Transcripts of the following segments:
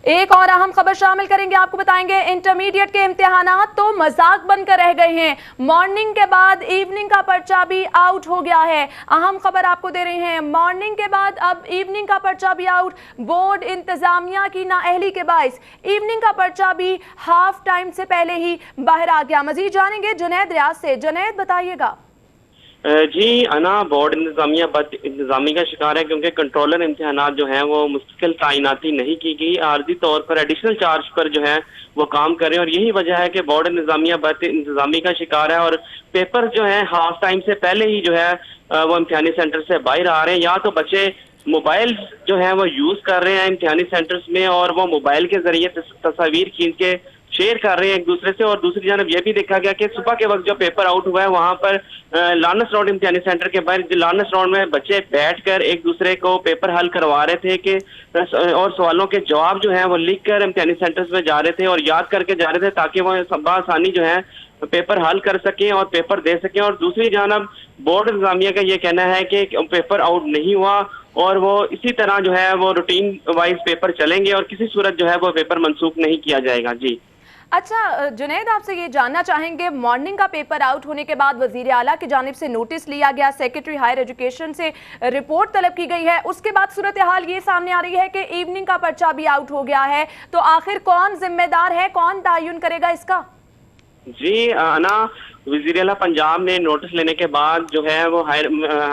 एक और अहम खबर शामिल करेंगे, आपको बताएंगे इंटरमीडिएट के इम्तिहानात तो मजाक बनकर रह गए हैं। मॉर्निंग के बाद इवनिंग का पर्चा भी आउट हो गया है। अहम खबर आपको दे रहे हैं, मॉर्निंग के बाद अब इवनिंग का पर्चा भी आउट। बोर्ड इंतजामिया की नाअहली के बाइस इवनिंग का पर्चा भी हाफ टाइम से पहले ही बाहर आ गया। मजीद जानेंगे जुनैद रियाज से। जुनैद बताइएगा। जी अना, बोर्ड इंतजामिया बद इंतजामी का शिकार है क्योंकि कंट्रोलर इम्तिहानात जो हैं वो मुस्तकिल तैनाती नहीं की गई, आर्जी तौर पर एडिशनल चार्ज पर जो है वो काम कर रहे हैं और यही वजह है कि बोर्ड इंतजामिया बद इंतजामी का शिकार है और पेपर जो है हाफ टाइम से पहले ही जो है वो इम्तिहानी सेंटर से बाहर आ रहे हैं। या तो बच्चे मोबाइल जो है वो यूज कर रहे हैं इम्तिहानी सेंटर्स में और वो मोबाइल के जरिए तस्वीर खींच के शेयर कर रहे हैं एक दूसरे से, और दूसरी जानब यह भी देखा गया कि सुबह के वक्त जो पेपर आउट हुआ है वहां पर लानस रोड इम्तिहानी सेंटर के बाहर लानस रोड में बच्चे बैठकर एक दूसरे को पेपर हल करवा रहे थे कि और सवालों के जवाब जो है वो लिख कर इम्तिहानी सेंटर्स में जा रहे थे और याद करके जा रहे थे ताकि वो आसानी जो है पेपर हल कर सकें और पेपर दे सकें। और दूसरी जानब बोर्ड इंतजामिया का ये कहना है कि पेपर आउट नहीं हुआ और वो इसी तरह जो है वो रूटीन वाइज पेपर चलेंगे और किसी सूरत जो है वो पेपर मनसूख नहीं किया जाएगा। जी अच्छा जुनैद, आपसे ये जानना चाहेंगे, मॉर्निंग का पेपर आउट होने के बाद वजीर आला की जानिब से नोटिस लिया गया, सेक्रेटरी हायर एजुकेशन से रिपोर्ट तलब की गई है, उसके बाद सूरत हाल ये सामने आ रही है कि इवनिंग का पर्चा भी आउट हो गया है, तो आखिर कौन जिम्मेदार है, कौन तयन करेगा इसका? जी अना, वज़ीर आला पंजाब ने नोटिस लेने के बाद जो है वो हायर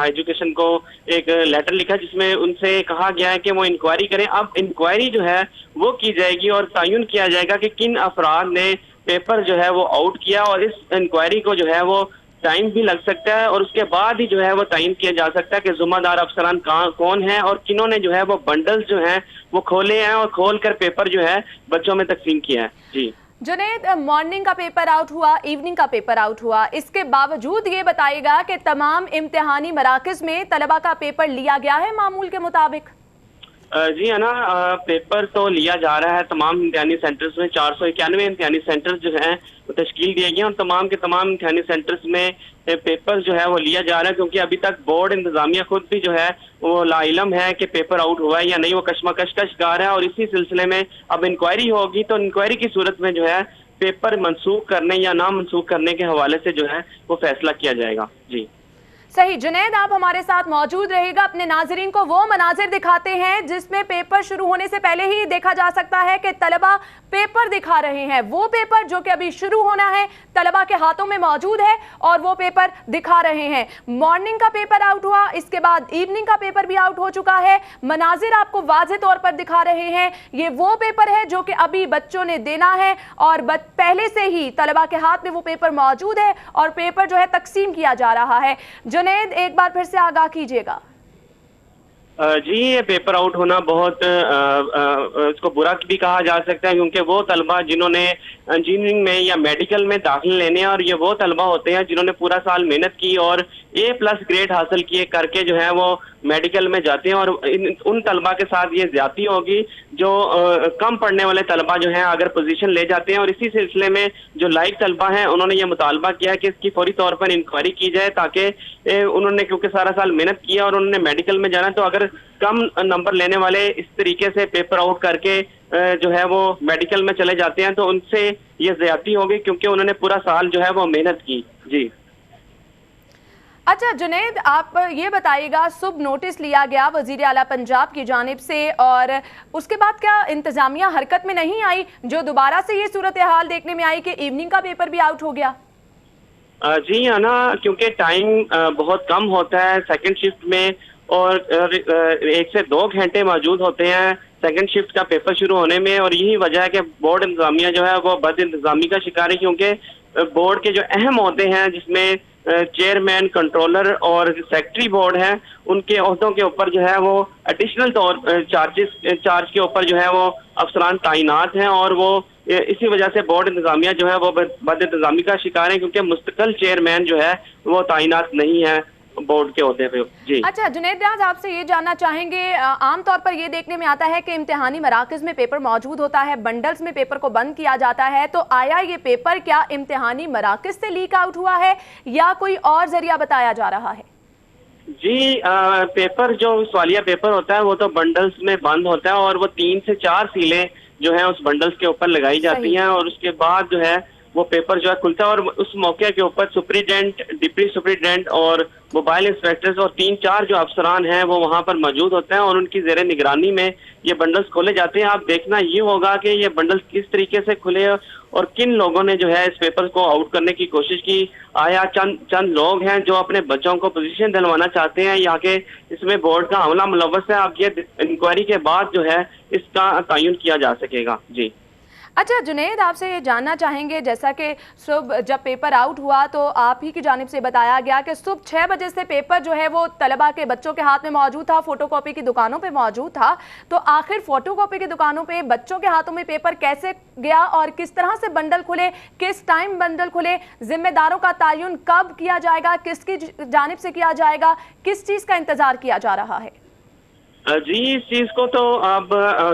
एजुकेशन को एक लेटर लिखा जिसमें उनसे कहा गया है कि वो इंक्वायरी करें। अब इंक्वायरी जो है वो की जाएगी और तयन किया जाएगा कि किन अफराद ने पेपर जो है वो आउट किया और इस इंक्वायरी को जो है वो टाइम भी लग सकता है और उसके बाद ही जो है वो तयन किया जा सकता है कि जुम्मेदार अफसरान कौन है और किन्होंने जो है वो बंडल्स जो हैं वो खोले हैं और खोल कर पेपर जो है बच्चों में तकसीम किया है। जी जुनैद, मॉर्निंग का पेपर आउट हुआ, इवनिंग का पेपर आउट हुआ, इसके बावजूद ये बताइएगा कि तमाम इम्तिहानी मराकज में तलबा का पेपर लिया गया है मामूल के मुताबिक? जी है ना, पेपर तो लिया जा रहा है तमाम इम्तिहानी सेंटर्स में। 491 इम्तिहानी सेंटर्स जो हैं वो तश्कील दिए गए और तमाम के तमाम इम्तिहानी सेंटर्स में पेपर जो है वो लिया जा रहा है क्योंकि अभी तक बोर्ड इंतजामिया खुद भी जो है वो लाइलम है कि पेपर आउट हुआ है या नहीं, वो कशमकश का शिकार है और इसी सिलसिले में अब इंक्वायरी होगी तो इंक्वायरी की सूरत में जो है पेपर मनसूख करने या ना मनसूख करने के हवाले से जो है वो फैसला किया जाएगा। जी सही। जुनैद, आप हमारे साथ मौजूद रहेगा, अपने नाजरीन को वो मनाजिर दिखाते हैं जिसमें पेपर शुरू होने से पहले ही देखा जा सकता है कि तलबा पेपर दिखा रहे हैं, वो पेपर जो कि अभी शुरू होना है तलबा के हाथों में मौजूद है और वो पेपर दिखा रहे हैं। मॉर्निंग का पेपर आउट हुआ, इसके बाद इवनिंग का पेपर भी आउट हो चुका है। मनाजिर आपको वाज़ेह तौर पर दिखा रहे हैं, ये वो पेपर है जो कि अभी बच्चों ने देना है और पहले से ही तलबा के हाथ में वो पेपर मौजूद है और पेपर जो है तकसीम किया जा रहा है। जुनैद, एक बार फिर से आगाह कीजिएगा। जी ये पेपर आउट होना बहुत इसको बुरा भी कहा जा सकता है क्योंकि वो तलबा जिन्होंने इंजीनियरिंग में या मेडिकल में दाखिल लेने हैं और ये वो तलबा होते हैं जिन्होंने पूरा साल मेहनत की और A+ ग्रेड हासिल किए करके जो है वो मेडिकल में जाते हैं और उन तलबा के साथ ये ज्यादती होगी जो कम पढ़ने वाले तलबा जो हैं अगर पोजीशन ले जाते हैं। और इसी सिलसिले में जो लाइक तलबा हैं उन्होंने ये मुतालबा किया कि इसकी फौरी तौर पर इंक्वायरी की जाए ताकि उन्होंने क्योंकि सारा साल मेहनत की है और उन्होंने मेडिकल में जाना है तो अगर कम नंबर लेने वाले इस तरीके से पेपर आउट करके जो है वो मेडिकल में चले जाते हैं तो उनसे ये ज्यादती होगी क्योंकि उन्होंने पूरा साल जो है वो मेहनत की। जी अच्छा जुनैद, आप ये बताइएगा, सुबह नोटिस लिया गया वज़ीर आला पंजाब की जानिब से और उसके बाद क्या इंतजामिया हरकत में नहीं आई जो दोबारा से ये सूरत हाल देखने में आई कि इवनिंग का पेपर भी आउट हो गया? जी है ना, क्योंकि टाइम बहुत कम होता है सेकंड शिफ्ट में और 1 से 2 घंटे मौजूद होते हैं सेकंड शिफ्ट का पेपर शुरू होने में और यही वजह है कि बोर्ड इंतजामिया जो है वो बद इंतजामी का शिकार है क्योंकि बोर्ड के जो अहम होते हैं जिसमें चेयरमैन, कंट्रोलर और सेक्रेटरी बोर्ड है उनके ओहदों के ऊपर जो है वो एडिशनल चार्ज के ऊपर जो है वो अफसरान तैनात हैं और वो इसी वजह से बोर्ड इंतजामिया जो है वो बद इंतजामी का शिकार है क्योंकि मुस्तकिल चेयरमैन जो है वो तैनात नहीं है बोर्ड के होते पे। जी अच्छा जुनैद रियाज, आपसे ये जानना चाहेंगे, आमतौर पर ये देखने में आता है कि इम्तिहानी मराकज में पेपर मौजूद होता है, बंडल्स में पेपर को बंद किया जाता है, तो आया ये पेपर क्या इम्तिहानी मराकज से लीक आउट हुआ है या कोई और जरिया बताया जा रहा है? जी पेपर जो सवालिया पेपर होता है वो तो बंडल्स में बंद होता है और वो 3 से 4 सीलें जो है उस बंडल्स के ऊपर लगाई जाती हैं और उसके बाद जो है वो पेपर जो है खुलता है और उस मौके के ऊपर सुप्रिटेंडेंट, डिप्टी सुप्रिटेंडेंट और मोबाइल इंस्पेक्टर्स और 3-4 जो अफसरान हैं वो वहां पर मौजूद होते हैं और उनकी जेर निगरानी में ये बंडल्स खोले जाते हैं। आप देखना ये होगा कि ये बंडल्स किस तरीके से खुले और किन लोगों ने जो है इस पेपर को आउट करने की कोशिश की। आया चंद लोग हैं जो अपने बच्चों को पोजीशन दिलवाना चाहते हैं या कि इसमें बोर्ड का अमला मुलव्वस है। अब ये इंक्वायरी के बाद जो है इसका तयन किया जा सकेगा। जी अच्छा जुनैद, आपसे ये जानना चाहेंगे, जैसा कि सुबह जब पेपर आउट हुआ तो आप ही की जानिब से बताया गया कि सुबह 6 बजे से पेपर जो है वो तलबा के बच्चों के हाथ में मौजूद था, फोटोकॉपी की दुकानों पे मौजूद था। तो आखिर फोटोकॉपी की दुकानों पे बच्चों के हाथों में पेपर कैसे गया और किस तरह से बंडल खुले, किस टाइम बंडल खुले, जिम्मेदारों का तयन कब किया जाएगा, किसकी जानिब से किया जाएगा, किस चीज़ का इंतजार किया जा रहा है? जी, इस चीज को तो अब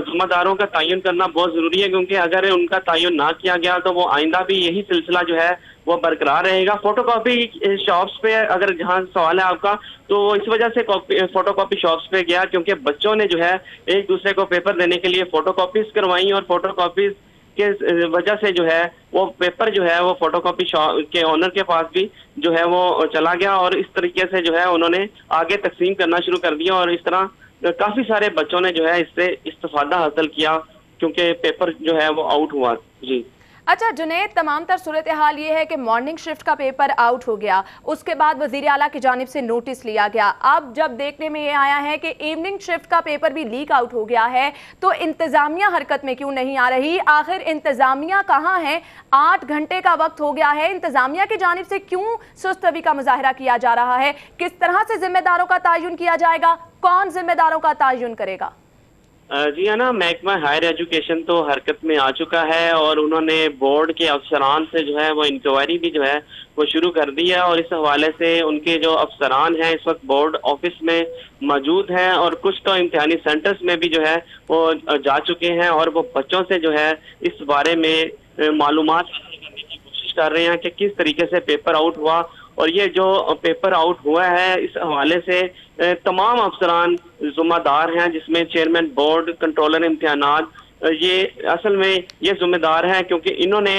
जिम्मेदारों का तयन करना बहुत जरूरी है, क्योंकि अगर उनका तयन ना किया गया तो वो आइंदा भी यही सिलसिला जो है वो बरकरार रहेगा। फोटोकॉपी शॉप्स पे अगर जहाँ सवाल है आपका, तो इस वजह से फोटोकॉपी शॉप्स पे गया क्योंकि बच्चों ने जो है एक दूसरे को पेपर देने के लिए फोटोकॉपीज करवाई और फोटोकॉपीज के वजह से जो है वो पेपर जो है वो फोटोकॉपी शॉप के ओनर के पास भी जो है वो चला गया और इस तरीके से जो है उन्होंने आगे तकसीम करना शुरू कर दिया और इस तरह काफी सारे बच्चों ने जो है इससे इस्तिफादा हासिल किया क्योंकि पेपर जो है वो आउट हुआ। जी अच्छा जुनैद, तमाम तर सूरत हाल ये है कि मॉर्निंग शिफ्ट का पेपर आउट हो गया, उसके बाद वज़ीर आला की जानिब से नोटिस लिया गया। अब जब देखने में ये आया है कि इवनिंग शिफ्ट का पेपर भी लीक आउट हो गया है, तो इंतज़ामिया हरकत में क्यों नहीं आ रही? आखिर इंतज़ामिया कहाँ है? 8 घंटे का वक्त हो गया है, इंतज़ामिया की जानिब से क्यों सुस्तवी का मुजाहरा किया जा रहा है? किस तरह से जिम्मेदारों का तयन किया जाएगा? कौन जिम्मेदारों का तयन करेगा? जी है ना, महकमा हायर एजुकेशन तो हरकत में आ चुका है और उन्होंने बोर्ड के अफसरान से जो है वो इंक्वायरी भी जो है वो शुरू कर दी है और इस हवाले से उनके जो अफसरान हैं इस वक्त बोर्ड ऑफिस में मौजूद हैं और कुछ तो इम्तिहानी सेंटर्स में भी जो है वो जा चुके हैं और वो बच्चों से जो है इस बारे में मालूमात हासिल करने की कोशिश कर रहे हैं कि किस तरीके से पेपर आउट हुआ। और ये जो पेपर आउट हुआ है इस हवाले से तमाम अफसरान जिम्मेदार हैं, जिसमें चेयरमैन बोर्ड, कंट्रोलर इम्तिहानात, ये असल में ये जिम्मेदार हैं क्योंकि इन्होंने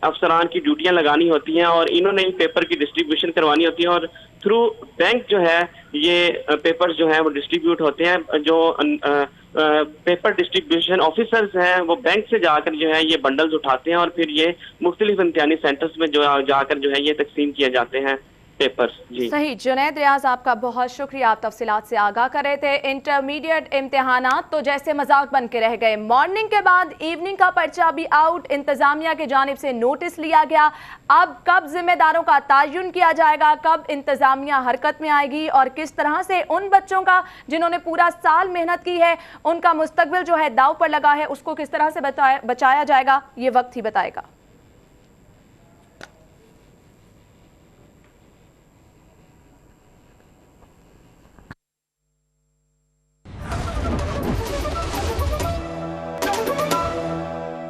अफसरान की ड्यूटियां लगानी होती हैं और इन्होंने ही पेपर की डिस्ट्रीब्यूशन करवानी होती है और थ्रू बैंक जो है ये पेपर जो है वो डिस्ट्रीब्यूट होते हैं। जो पेपर डिस्ट्रीब्यूशन ऑफिसर्स हैं वो बैंक से जाकर जो है ये बंडल्स उठाते हैं और फिर ये मुख्तलिफ इम्तिहानी सेंटर्स में जो जाकर जो है ये तकसीम किए जाते हैं पेपर्स। जी सही। जुनैद रियाज, आपका बहुत शुक्रिया, आप तफसीलात से आगाह कर रहे थे। इंटरमीडिएट इम्तिहानात तो जैसे मजाक बन के रह गए, मॉर्निंग के बाद इवनिंग का पर्चा भी आउट, इंतजामिया की जानिब से नोटिस लिया गया। अब कब जिम्मेदारों का तयन किया जाएगा, कब इंतजामिया हरकत में आएगी और किस तरह से उन बच्चों का जिन्होंने पूरा साल मेहनत की है उनका मुस्तकबिल जो है दाव पर लगा है उसको किस तरह से बचाया जाएगा, ये वक्त ही बताएगा।